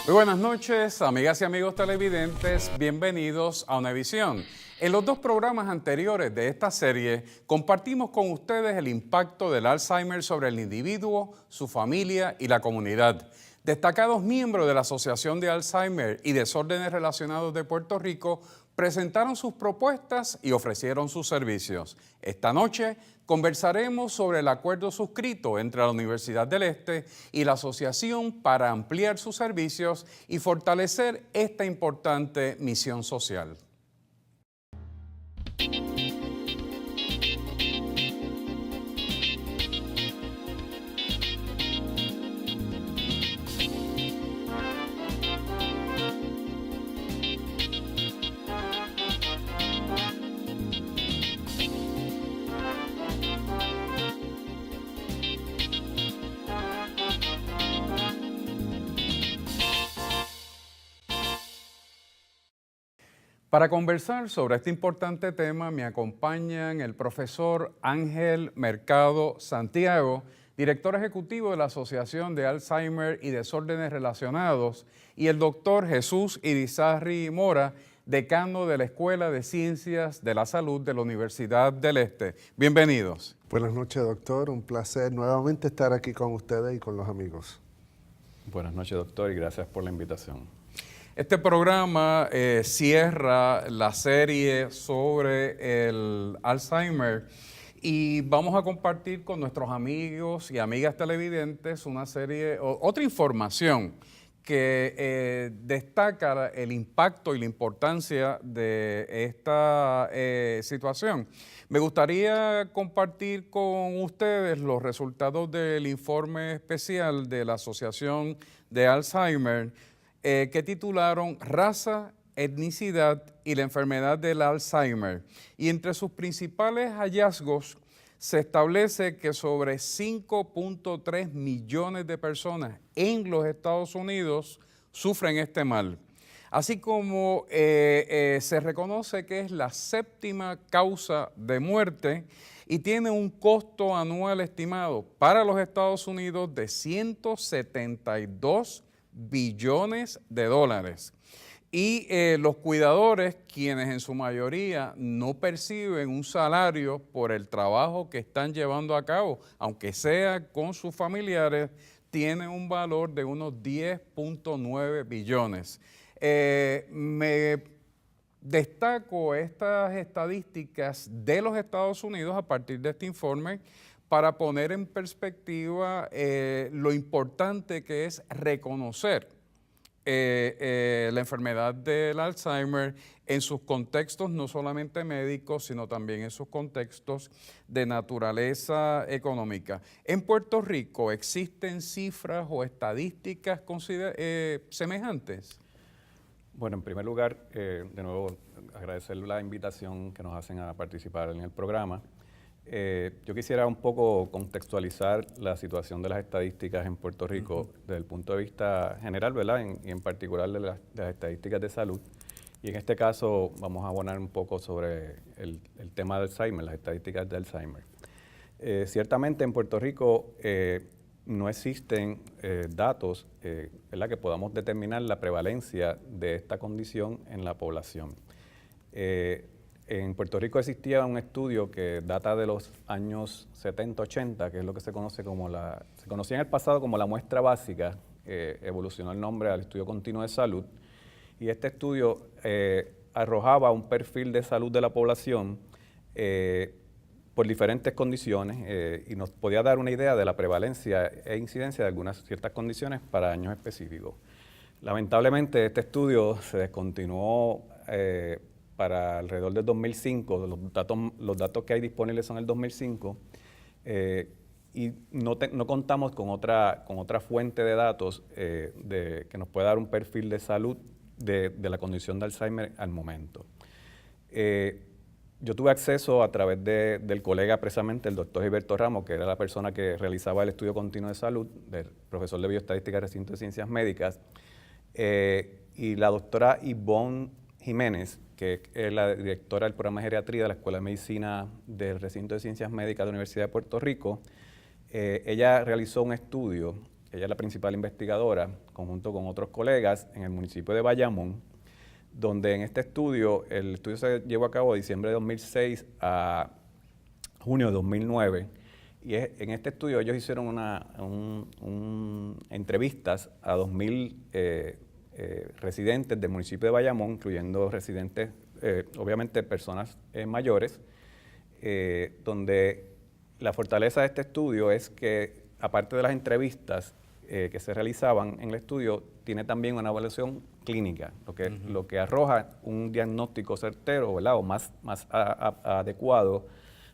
Muy buenas noches, amigas y amigos televidentes, bienvenidos a Univisión. En los dos programas anteriores de esta serie compartimos con ustedes el impacto del Alzheimer sobre el individuo, su familia y la comunidad. Destacados miembros de la Asociación de Alzheimer y Desórdenes Relacionados de Puerto Rico presentaron sus propuestas y ofrecieron sus servicios. Esta noche conversaremos sobre el acuerdo suscrito entre la Universidad del Este y la Asociación para ampliar sus servicios y fortalecer esta importante misión social. Para conversar sobre este importante tema me acompañan el profesor Ángel Mercado Santiago, director ejecutivo de la Asociación de Alzheimer y Desórdenes Relacionados, y el doctor Jesús Irizarry Mora, decano de la Escuela de Ciencias de la Salud de la Universidad del Este. Bienvenidos. Buenas noches, doctor. Un placer nuevamente estar aquí con ustedes y con los amigos. Buenas noches, doctor, y gracias por la invitación. Este programa cierra la serie sobre el Alzheimer y vamos a compartir con nuestros amigos y amigas televidentes una serie, otra información que destaca el impacto y la importancia de esta situación. Me gustaría compartir con ustedes los resultados del informe especial de la Asociación de Alzheimer que titularon Raza, Etnicidad y la enfermedad del Alzheimer. Y entre sus principales hallazgos se establece que sobre 5.3 millones de personas en los Estados Unidos sufren este mal. Así como se reconoce que es la séptima causa de muerte y tiene un costo anual estimado para los Estados Unidos de 172 billones de dólares. Y los cuidadores, quienes en su mayoría no perciben un salario por el trabajo que están llevando a cabo, aunque sea con sus familiares, tienen un valor de unos 10.9 billones. Me destaco estas estadísticas de los Estados Unidos a partir de este informe para poner en perspectiva lo importante que es reconocer la enfermedad del Alzheimer en sus contextos no solamente médicos, sino también en sus contextos de naturaleza económica. En Puerto Rico, ¿existen cifras o estadísticas semejantes? Bueno, en primer lugar, de nuevo, agradecer la invitación que nos hacen a participar en el programa. Yo quisiera un poco contextualizar la situación de las estadísticas en Puerto Rico desde el punto de vista general, ¿verdad? Y en particular de las estadísticas de salud. Y en este caso vamos a abonar un poco sobre el tema de Alzheimer, las estadísticas de Alzheimer. Ciertamente en Puerto Rico no existen datos ¿verdad? Que podamos determinar la prevalencia de esta condición en la población. En Puerto Rico existía un estudio que data de los años 70-80, que es lo que se conoce como se conocía en el pasado como la muestra básica, evolucionó el nombre al Estudio Continuo de Salud, y este estudio arrojaba un perfil de salud de la población por diferentes condiciones y nos podía dar una idea de la prevalencia e incidencia de algunas ciertas condiciones para años específicos. Lamentablemente este estudio se descontinuó para alrededor del 2005, los datos que hay disponibles son el 2005, y no contamos con otra fuente de datos que nos pueda dar un perfil de salud de la condición de Alzheimer al momento. Yo tuve acceso a través del colega precisamente, el doctor Gilberto Ramos, que era la persona que realizaba el estudio continuo de salud, del profesor de Bioestadística del Recinto de Ciencias Médicas, y la doctora Ivonne Jiménez, que es la directora del programa de geriatría de la Escuela de Medicina del Recinto de Ciencias Médicas de la Universidad de Puerto Rico. Ella realizó un estudio ella es la principal investigadora, conjunto con otros colegas, en el municipio de Bayamón, donde en este estudio, el estudio se llevó a cabo de diciembre de 2006 a junio de 2009, y en este estudio ellos hicieron entrevistas a 2,000 residentes del municipio de Bayamón, incluyendo residentes, obviamente personas mayores, donde la fortaleza de este estudio es que, aparte de las entrevistas que se realizaban en el estudio, tiene también una evaluación clínica, lo que arroja un diagnóstico certero, ¿verdad?, o más adecuado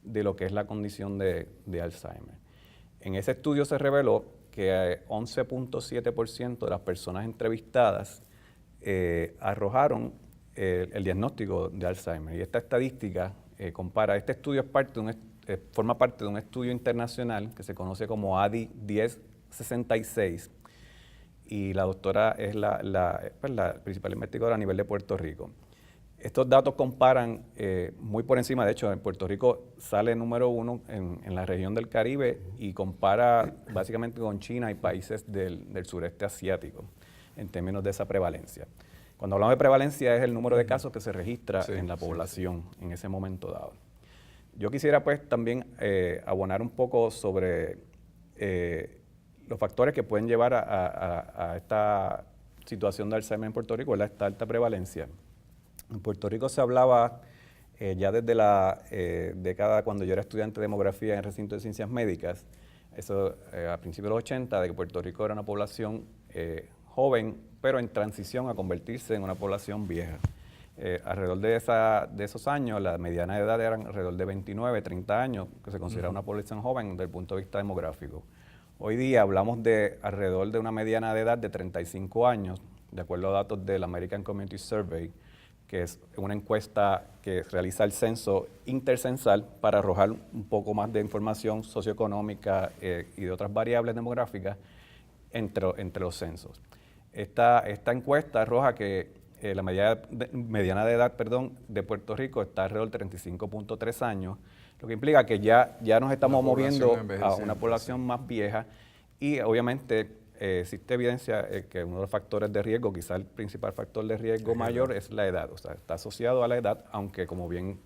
de lo que es la condición de Alzheimer. En ese estudio se reveló que 11.7% de las personas entrevistadas arrojaron el diagnóstico de Alzheimer. Y esta estadística compara, este estudio forma parte de un estudio internacional que se conoce como ADI 1066, y la doctora es la principal investigadora a nivel de Puerto Rico. Estos datos comparan muy por encima, de hecho en Puerto Rico sale número 1 en la región del Caribe y compara básicamente con China y países del sureste asiático en términos de esa prevalencia. Cuando hablamos de prevalencia es el número de casos que se registra en la población en ese momento dado. Yo quisiera pues también abonar un poco sobre los factores que pueden llevar a esta situación de Alzheimer en Puerto Rico, esta alta prevalencia. En Puerto Rico se hablaba ya desde la década cuando yo era estudiante de demografía en el recinto de ciencias médicas, eso a principios de los 80, de que Puerto Rico era una población joven, pero en transición a convertirse en una población vieja. Alrededor de esos años, la mediana de edad era alrededor de 29, 30 años, que se considera una población joven desde el punto de vista demográfico. Hoy día hablamos de alrededor de una mediana de edad de 35 años, de acuerdo a datos del American Community Survey, que es una encuesta que realiza el censo intercensal para arrojar un poco más de información socioeconómica y de otras variables demográficas entre los censos. Esta encuesta arroja que la mediana de edad de Puerto Rico está alrededor de 35.3 años, lo que implica que ya nos estamos moviendo a una población más vieja, y obviamente existe evidencia que uno de los factores de riesgo, quizá el principal factor de riesgo mayor, es la edad. O sea, está asociado a la edad, aunque como bien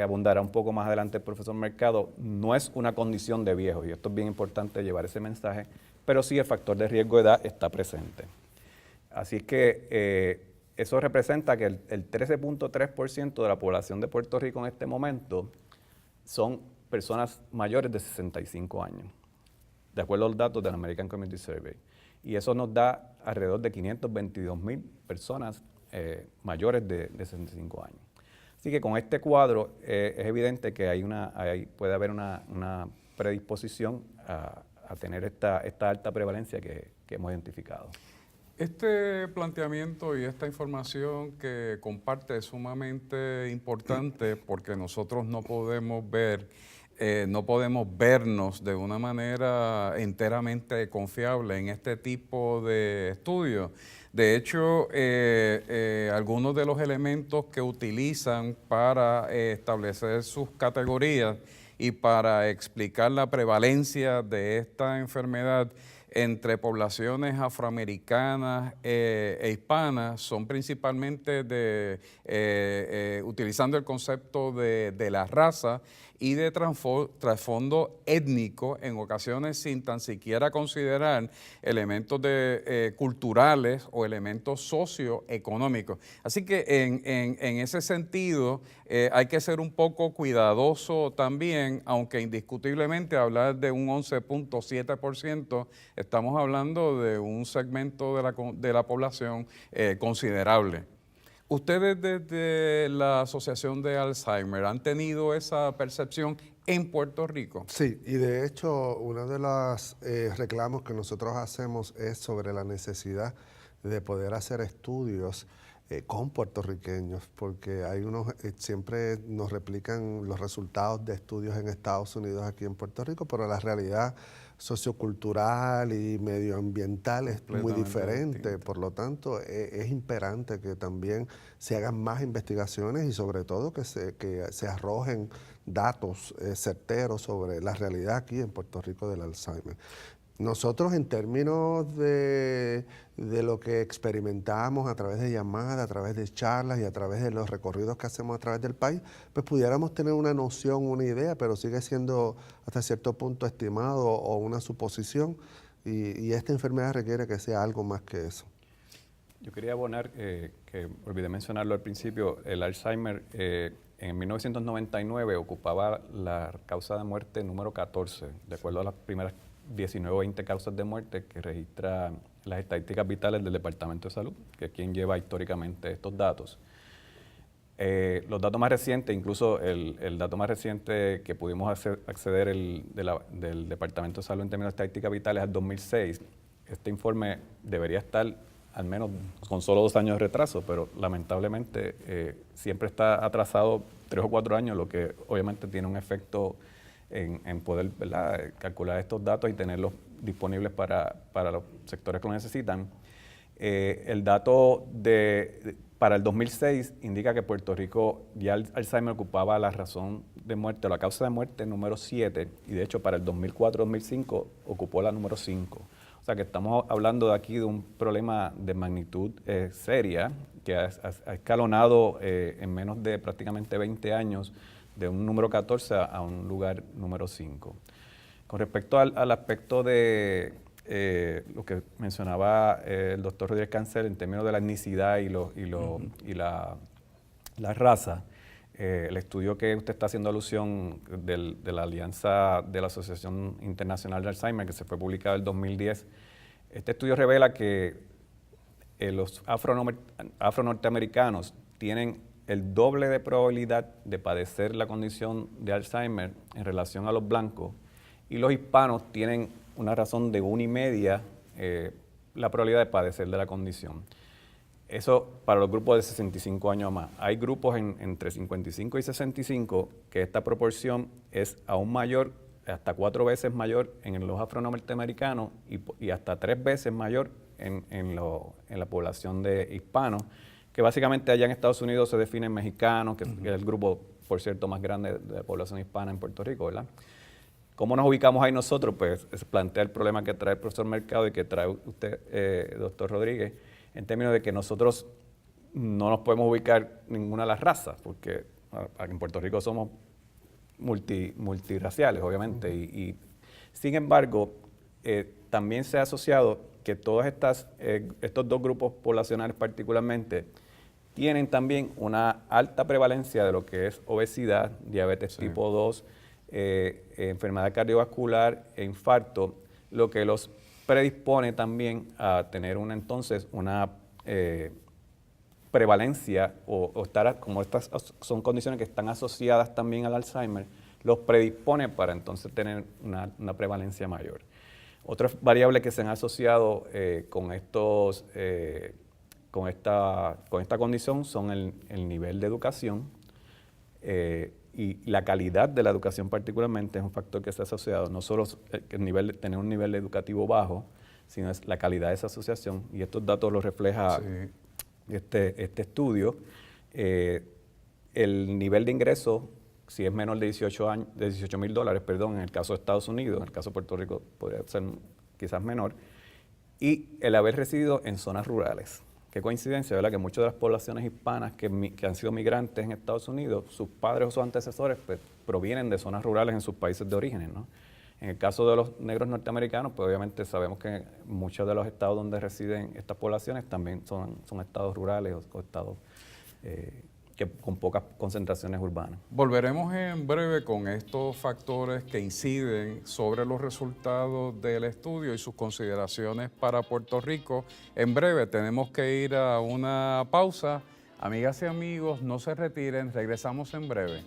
abundará un poco más adelante el profesor Mercado, no es una condición de viejo, y esto es bien importante llevar ese mensaje, pero sí el factor de riesgo de edad está presente. Así que eso representa que el 13.3% de la población de Puerto Rico en este momento son personas mayores de 65 años, de acuerdo a los datos del American Community Survey. Y eso nos da alrededor de 522,000 personas mayores de 65 años. Así que con este cuadro es evidente que puede haber una predisposición a tener esta alta prevalencia que hemos identificado. Este planteamiento y esta información que comparte es sumamente importante porque nosotros no podemos vernos de una manera enteramente confiable en este tipo de estudios. De hecho, algunos de los elementos que utilizan para establecer sus categorías y para explicar la prevalencia de esta enfermedad entre poblaciones afroamericanas e hispanas son principalmente utilizando el concepto de la raza y de trasfondo étnico, en ocasiones sin tan siquiera considerar elementos culturales o elementos socioeconómicos. Así que en ese sentido hay que ser un poco cuidadoso también, aunque indiscutiblemente hablar de un 11.7%, estamos hablando de un segmento de la población considerable. ¿Ustedes desde la Asociación de Alzheimer han tenido esa percepción en Puerto Rico? Sí, y de hecho uno de los reclamos que nosotros hacemos es sobre la necesidad de poder hacer estudios con puertorriqueños, porque hay siempre nos replican los resultados de estudios en Estados Unidos aquí en Puerto Rico, pero la realidad sociocultural y medioambiental es muy diferente, por lo tanto es imperante que también se hagan más investigaciones y sobre todo que se arrojen datos certeros sobre la realidad aquí en Puerto Rico del Alzheimer. Nosotros en términos de lo que experimentamos a través de llamadas, a través de charlas y a través de los recorridos que hacemos a través del país, pues pudiéramos tener una noción, una idea, pero sigue siendo hasta cierto punto estimado o una suposición y esta enfermedad requiere que sea algo más que eso. Yo quería abonar, que olvidé mencionarlo al principio, el Alzheimer en 1999 ocupaba la causa de muerte número 14, de acuerdo a las primeras 19 o 20 causas de muerte que registra las estadísticas vitales del Departamento de Salud, que es quien lleva históricamente estos datos. Los datos más recientes, incluso el dato más reciente que pudimos acceder del Departamento de Salud en términos de estadísticas vitales al 2006, este informe debería estar al menos con solo 2 años de retraso, pero lamentablemente siempre está atrasado 3 o 4 años, lo que obviamente tiene un efecto en poder, ¿verdad?, calcular estos datos y tenerlos disponibles para los sectores que lo necesitan. El dato para el 2006 indica que Puerto Rico ya el Alzheimer ocupaba la razón de muerte, la causa de muerte número 7, y de hecho para el 2004-2005 ocupó la número 5. O sea que estamos hablando de aquí de un problema de magnitud seria que ha escalonado en menos de prácticamente 20 años de un número 14 a un lugar número 5. Con respecto al aspecto de lo que mencionaba el doctor Rodríguez Cancel en términos de la etnicidad y la raza, el estudio que usted está haciendo alusión de la alianza de la Asociación Internacional de Alzheimer, que se fue publicado en el 2010, este estudio revela que los afro-norteamericanos tienen el doble de probabilidad de padecer la condición de Alzheimer en relación a los blancos, y los hispanos tienen una razón de 1,5 la probabilidad de padecer de la condición. Eso para los grupos de 65 años o más. Hay grupos entre 55 y 65 que esta proporción es aún mayor, hasta 4 veces mayor en los afro-norteamericanos y hasta 3 veces mayor en la población de hispanos, que básicamente allá en Estados Unidos se definen mexicanos, que es el grupo, por cierto, más grande de la población hispana en Puerto Rico, ¿verdad? ¿Cómo nos ubicamos ahí nosotros? Pues plantea el problema que trae el profesor Mercado y que trae usted, doctor Rodríguez, en términos de que nosotros no nos podemos ubicar ninguna de las razas, porque en Puerto Rico somos multirraciales, obviamente, y sin embargo, también se ha asociado que todos estos 2 grupos poblacionales particularmente tienen también una alta prevalencia de lo que es obesidad, diabetes tipo 2, enfermedad cardiovascular e infarto, lo que los predispone también a tener una prevalencia o estar, como estas son condiciones que están asociadas también al Alzheimer, los predispone para entonces tener una prevalencia mayor. Otras variables que se han asociado con esta condición son el nivel de educación y la calidad de la educación particularmente es un factor que se ha asociado, no solo tener un nivel educativo bajo, sino es la calidad de esa asociación, y estos datos los refleja este estudio. El nivel de ingreso, si es menor de $18,000, en el caso de Estados Unidos, en el caso de Puerto Rico podría ser quizás menor, y el haber residido en zonas rurales. Qué coincidencia, ¿verdad?, que muchas de las poblaciones hispanas que han sido migrantes en Estados Unidos, sus padres o sus antecesores pues, provienen de zonas rurales en sus países de origen, ¿no? En el caso de los negros norteamericanos, pues obviamente sabemos que muchos de los estados donde residen estas poblaciones también son estados rurales o estados con pocas concentraciones urbanas. Volveremos en breve con estos factores que inciden sobre los resultados del estudio y sus consideraciones para Puerto Rico. En breve tenemos que ir a una pausa. Amigas y amigos, no se retiren, regresamos en breve.